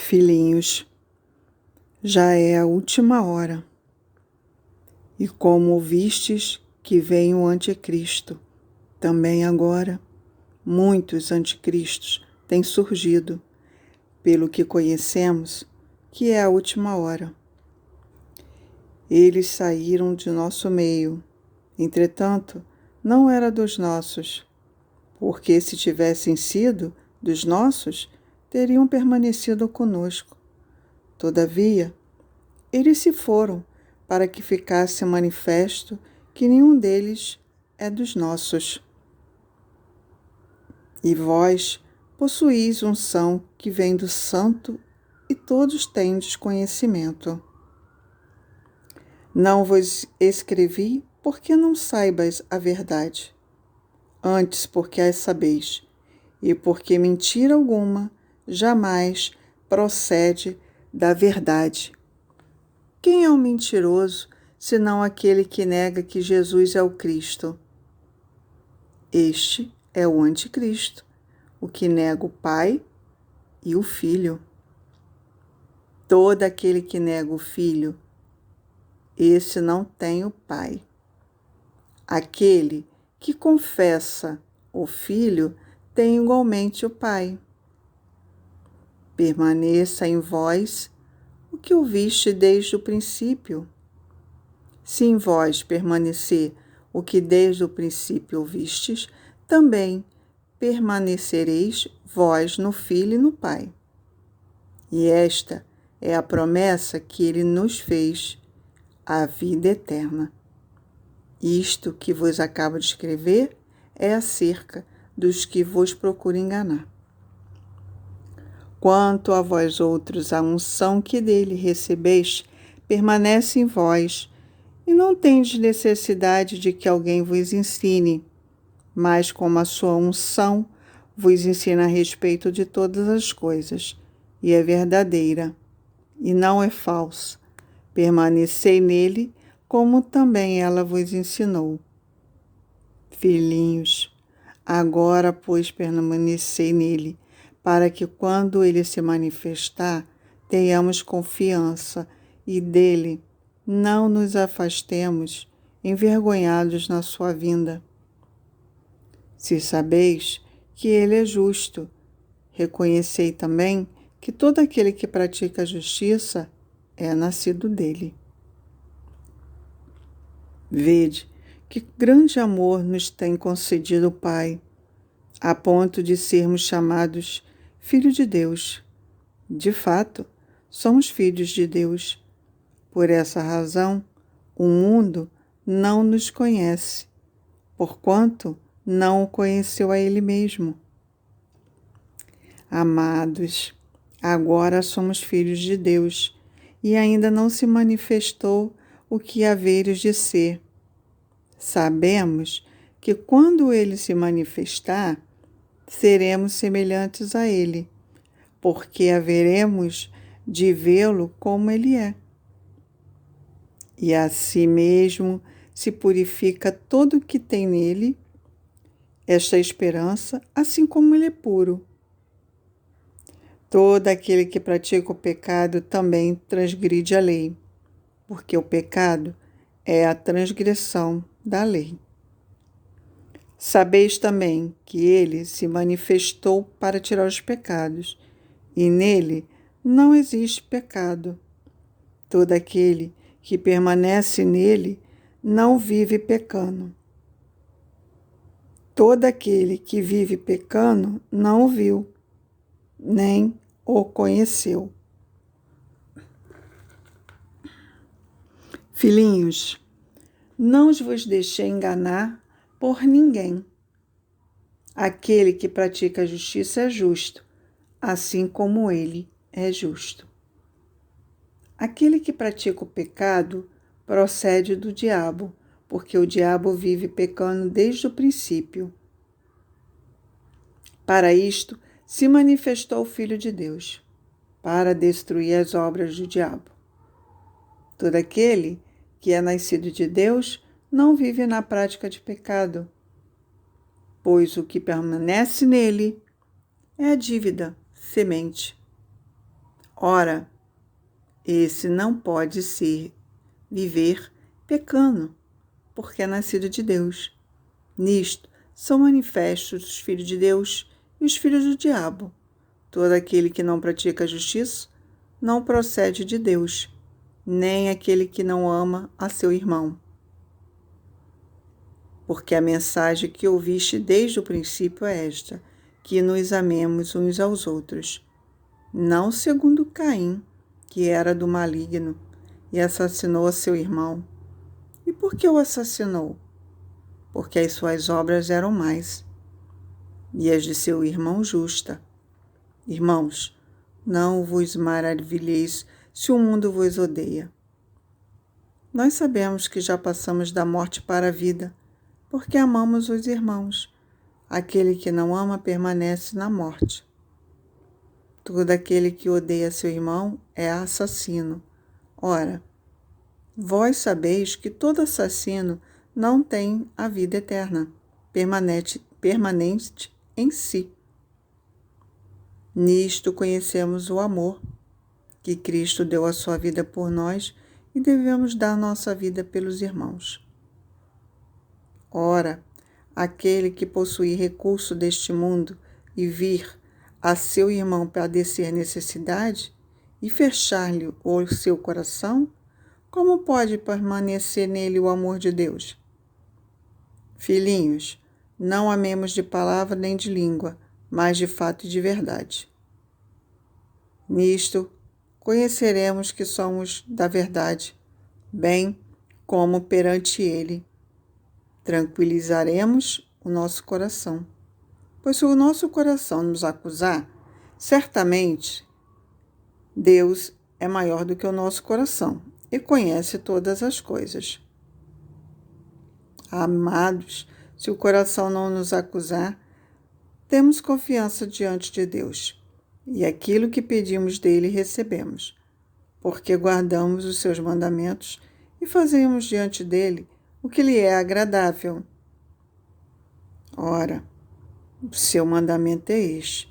Filhinhos, já é a última hora, e como ouvistes que vem o anticristo, também agora muitos anticristos têm surgido, pelo que conhecemos que é a última hora. Eles saíram de nosso meio, entretanto, não era dos nossos, porque se tivessem sido dos nossos, teriam permanecido conosco. Todavia, eles se foram para que ficasse manifesto que nenhum deles é dos nossos. E vós possuís unção que vem do Santo e todos tendes conhecimento. Não vos escrevi porque não saibas a verdade, antes porque a sabeis, e porque mentira alguma jamais procede da verdade. Quem é o mentiroso, senão aquele que nega que Jesus é o Cristo? Este é o anticristo, o que nega o Pai e o Filho. Todo aquele que nega o Filho, esse não tem o Pai. Aquele que confessa o Filho tem igualmente o Pai. Permaneça em vós o que ouviste desde o princípio. Se em vós permanecer o que desde o princípio ouvistes, também permanecereis vós no Filho e no Pai. E esta é a promessa que ele nos fez, a vida eterna. Isto que vos acabo de escrever é acerca dos que vos procuram enganar. Quanto a vós outros, a unção que dele recebeste permanece em vós, e não tendes necessidade de que alguém vos ensine, mas como a sua unção vos ensina a respeito de todas as coisas, e é verdadeira, e não é falsa. Permanecei nele, como também ela vos ensinou. Filhinhos, agora, pois, permanecei nele, para que quando ele se manifestar, tenhamos confiança e dele não nos afastemos, envergonhados na sua vinda. Se sabeis que ele é justo, reconhecei também que todo aquele que pratica a justiça é nascido dele. Vede que grande amor nos tem concedido o Pai, a ponto de sermos chamados filhos de Deus. De fato, somos filhos de Deus. Por essa razão, o mundo não nos conhece, porquanto não o conheceu a ele mesmo. Amados, agora somos filhos de Deus, e ainda não se manifestou o que haveres de ser. Sabemos que quando ele se manifestar, seremos semelhantes a ele, porque haveremos de vê-lo como ele é. E assim mesmo se purifica todo o que tem nele esta esperança, assim como ele é puro. Todo aquele que pratica o pecado também transgride a lei, porque o pecado é a transgressão da lei. Sabeis também que ele se manifestou para tirar os pecados, e nele não existe pecado. Todo aquele que permanece nele não vive pecando. Todo aquele que vive pecando não o viu, nem o conheceu. Filhinhos, não vos deixei enganar por ninguém. Aquele que pratica a justiça é justo, assim como ele é justo. Aquele que pratica o pecado procede do diabo, porque o diabo vive pecando desde o princípio. Para isto se manifestou o Filho de Deus, para destruir as obras do diabo. Todo aquele que é nascido de Deus não vive na prática de pecado, pois o que permanece nele é a dívida, semente. Ora, esse não pode viver pecando, porque é nascido de Deus. Nisto são manifestos os filhos de Deus e os filhos do diabo. Todo aquele que não pratica a justiça não procede de Deus, nem aquele que não ama a seu irmão. Porque a mensagem que ouviste desde o princípio é esta, que nos amemos uns aos outros, não segundo Caim, que era do maligno, e assassinou a seu irmão. E por que o assassinou? Porque as suas obras eram más, e as de seu irmão justa. Irmãos, não vos maravilheis se o mundo vos odeia. Nós sabemos que já passamos da morte para a vida, porque amamos os irmãos. Aquele que não ama permanece na morte. Todo aquele que odeia seu irmão é assassino. Ora, vós sabeis que todo assassino não tem a vida eterna, permanente em si. Nisto conhecemos o amor, que Cristo deu a sua vida por nós e devemos dar nossa vida pelos irmãos. Ora, aquele que possui recurso deste mundo e vir a seu irmão padecer necessidade e fechar-lhe o seu coração, como pode permanecer nele o amor de Deus? Filhinhos, não amemos de palavra nem de língua, mas de fato e de verdade. Nisto conheceremos que somos da verdade, bem como perante ele. Tranquilizaremos o nosso coração. Pois se o nosso coração nos acusar, certamente Deus é maior do que o nosso coração e conhece todas as coisas. Amados, se o coração não nos acusar, temos confiança diante de Deus, e aquilo que pedimos dele recebemos, porque guardamos os seus mandamentos e fazemos diante dele o que lhe é agradável. Ora, o seu mandamento é este,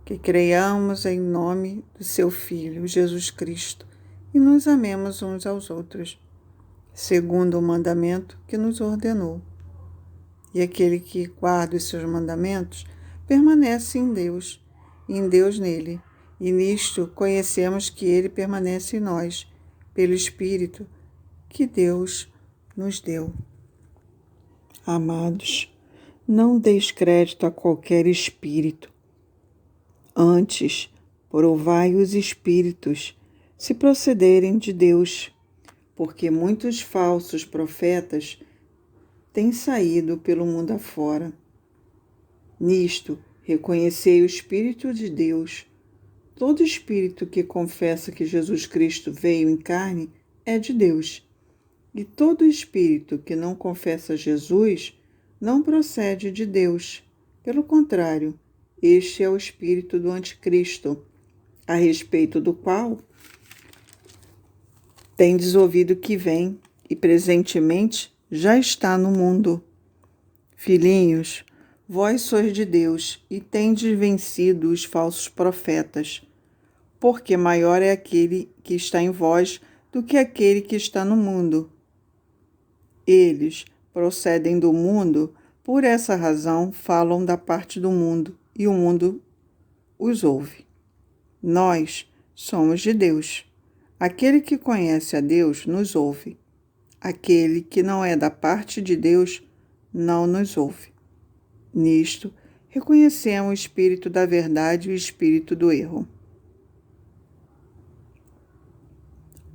que creiamos em nome do seu Filho, Jesus Cristo, e nos amemos uns aos outros, segundo o mandamento que nos ordenou. E aquele que guarda os seus mandamentos permanece em Deus, e em Deus nele, e nisto conhecemos que ele permanece em nós, pelo Espírito que Deus nos deu. Amados, não deis crédito a qualquer espírito. Antes, provai os espíritos, se procederem de Deus, porque muitos falsos profetas têm saído pelo mundo afora. Nisto, reconhecei o Espírito de Deus. Todo espírito que confessa que Jesus Cristo veio em carne é de Deus. E todo espírito que não confessa Jesus não procede de Deus. Pelo contrário, este é o espírito do anticristo, a respeito do qual tendes ouvido que vem e presentemente já está no mundo. Filhinhos, vós sois de Deus e tendes vencido os falsos profetas, porque maior é aquele que está em vós do que aquele que está no mundo. Eles procedem do mundo, por essa razão falam da parte do mundo, e o mundo os ouve. Nós somos de Deus. Aquele que conhece a Deus nos ouve. Aquele que não é da parte de Deus não nos ouve. Nisto, reconhecemos o espírito da verdade e o espírito do erro.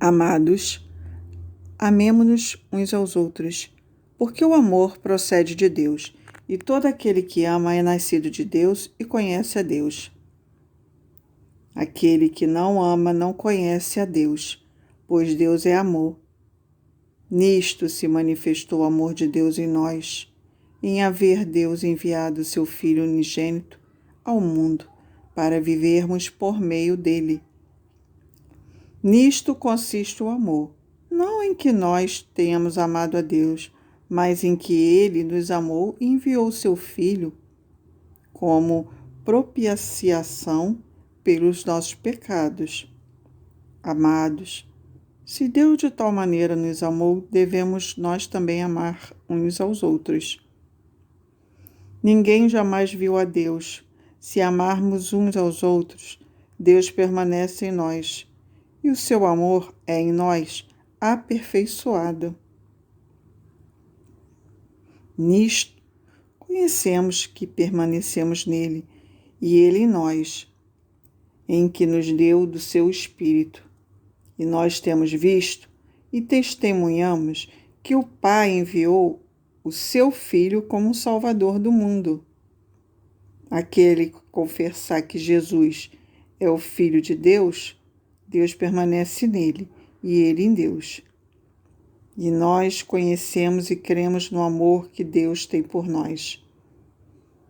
Amados, amemo-nos uns aos outros, porque o amor procede de Deus, e todo aquele que ama é nascido de Deus e conhece a Deus. Aquele que não ama não conhece a Deus, pois Deus é amor. Nisto se manifestou o amor de Deus em nós, em haver Deus enviado seu Filho unigênito ao mundo, para vivermos por meio dele. Nisto consiste o amor, não em que nós tenhamos amado a Deus, mas em que ele nos amou e enviou seu Filho como propiciação pelos nossos pecados. Amados, se Deus de tal maneira nos amou, devemos nós também amar uns aos outros. Ninguém jamais viu a Deus. Se amarmos uns aos outros, Deus permanece em nós, e o seu amor é em nós aperfeiçoado. Nisto, conhecemos que permanecemos nele, e ele em nós, em que nos deu do seu Espírito. E nós temos visto e testemunhamos que o Pai enviou o seu Filho como Salvador do mundo. Aquele que confessar que Jesus é o Filho de Deus, Deus permanece nele e ele em Deus. E nós conhecemos e cremos no amor que Deus tem por nós.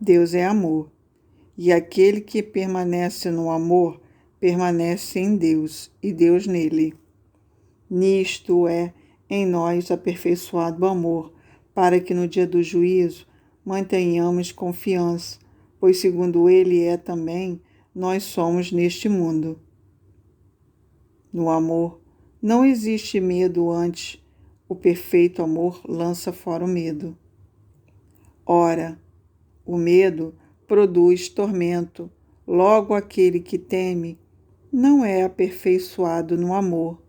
Deus é amor, e aquele que permanece no amor permanece em Deus e Deus nele. Nisto é em nós aperfeiçoado o amor, para que no dia do juízo mantenhamos confiança, pois segundo ele é também, nós somos neste mundo. No amor não existe medo, antes o perfeito amor lança fora o medo. Ora, o medo produz tormento, logo aquele que teme não é aperfeiçoado no amor.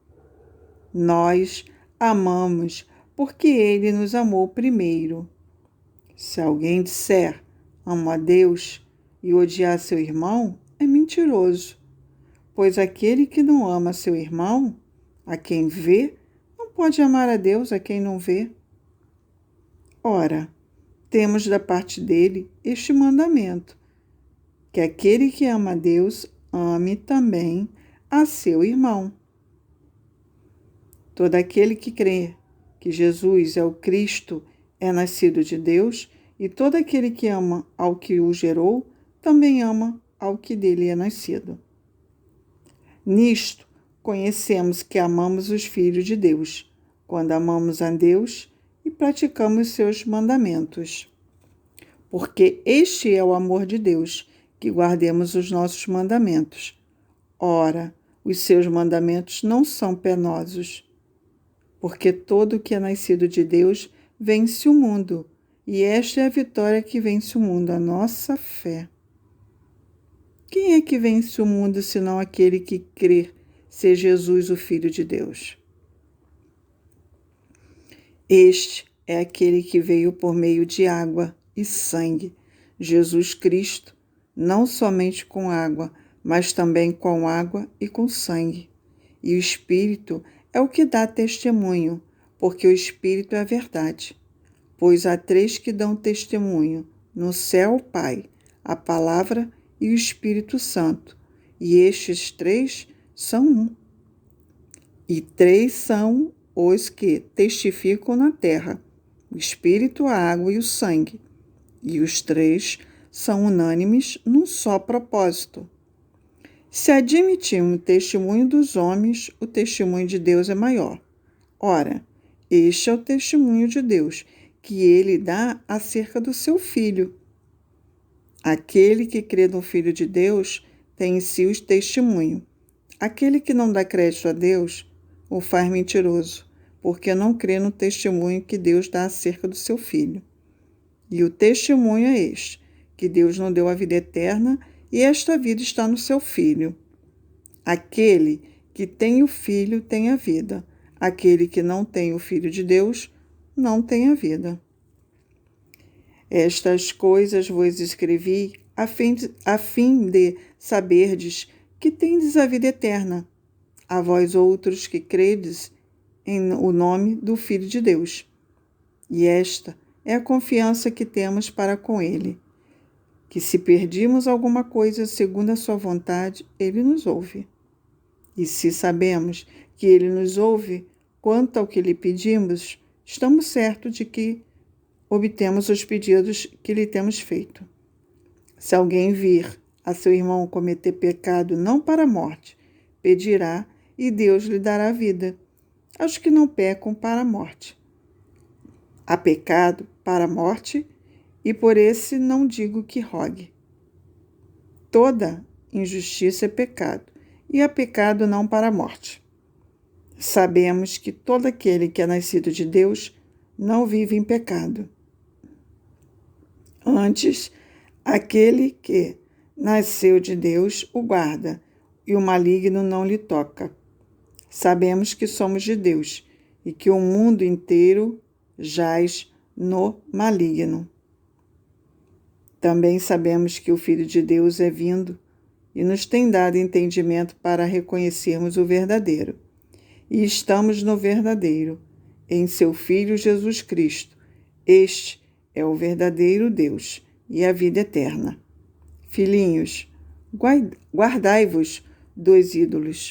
Nós amamos porque ele nos amou primeiro. Se alguém disser amo a Deus e odiar seu irmão, é mentiroso, pois aquele que não ama seu irmão, a quem vê, não pode amar a Deus a quem não vê. Ora, temos da parte dele este mandamento, que aquele que ama a Deus ame também a seu irmão. Todo aquele que crê que Jesus é o Cristo é nascido de Deus, e todo aquele que ama ao que o gerou também ama ao que dele é nascido. Nisto conhecemos que amamos os filhos de Deus, quando amamos a Deus e praticamos seus mandamentos. Porque este é o amor de Deus, que guardemos os nossos mandamentos. Ora, os seus mandamentos não são penosos, porque todo o que é nascido de Deus vence o mundo, e esta é a vitória que vence o mundo, a nossa fé. Quem é que vence o mundo, senão aquele que crê ser Jesus o Filho de Deus? Este é aquele que veio por meio de água e sangue, Jesus Cristo, não somente com água, mas também com água e com sangue. E o Espírito é o que dá testemunho, porque o Espírito é a verdade. Pois há três que dão testemunho, no céu o Pai, a Palavra e o Espírito Santo, e estes três são um. E três são os que testificam na terra, o Espírito, a água e o sangue, e os três são unânimes num só propósito. Se admitirmos o testemunho dos homens, o testemunho de Deus é maior. Ora, este é o testemunho de Deus, que ele dá acerca do seu Filho. Aquele que crê no Filho de Deus tem em si o testemunho. Aquele que não dá crédito a Deus o faz mentiroso, porque não crê no testemunho que Deus dá acerca do seu Filho. E o testemunho é este, que Deus nos deu a vida eterna, e esta vida está no seu Filho. Aquele que tem o Filho tem a vida. Aquele que não tem o Filho de Deus não tem a vida. Estas coisas vos escrevi a fim de saberdes que tendes a vida eterna, a vós outros que credes em o nome do Filho de Deus. E esta é a confiança que temos para com ele, que se perdimos alguma coisa segundo a sua vontade, ele nos ouve. E se sabemos que ele nos ouve quanto ao que lhe pedimos, estamos certos de que obtemos os pedidos que lhe temos feito. Se alguém vir a seu irmão cometer pecado não para a morte, pedirá e Deus lhe dará vida aos que não pecam para a morte. Há pecado para a morte, e por esse não digo que rogue. Toda injustiça é pecado, e há pecado não para a morte. Sabemos que todo aquele que é nascido de Deus não vive em pecado. Antes, aquele que nasceu de Deus o guarda, e o maligno não lhe toca. Sabemos que somos de Deus e que o mundo inteiro jaz no maligno. Também sabemos que o Filho de Deus é vindo e nos tem dado entendimento para reconhecermos o verdadeiro. E estamos no verdadeiro, em seu Filho Jesus Cristo. Este é o verdadeiro Deus e a vida eterna. Filhinhos, guardai-vos dos ídolos.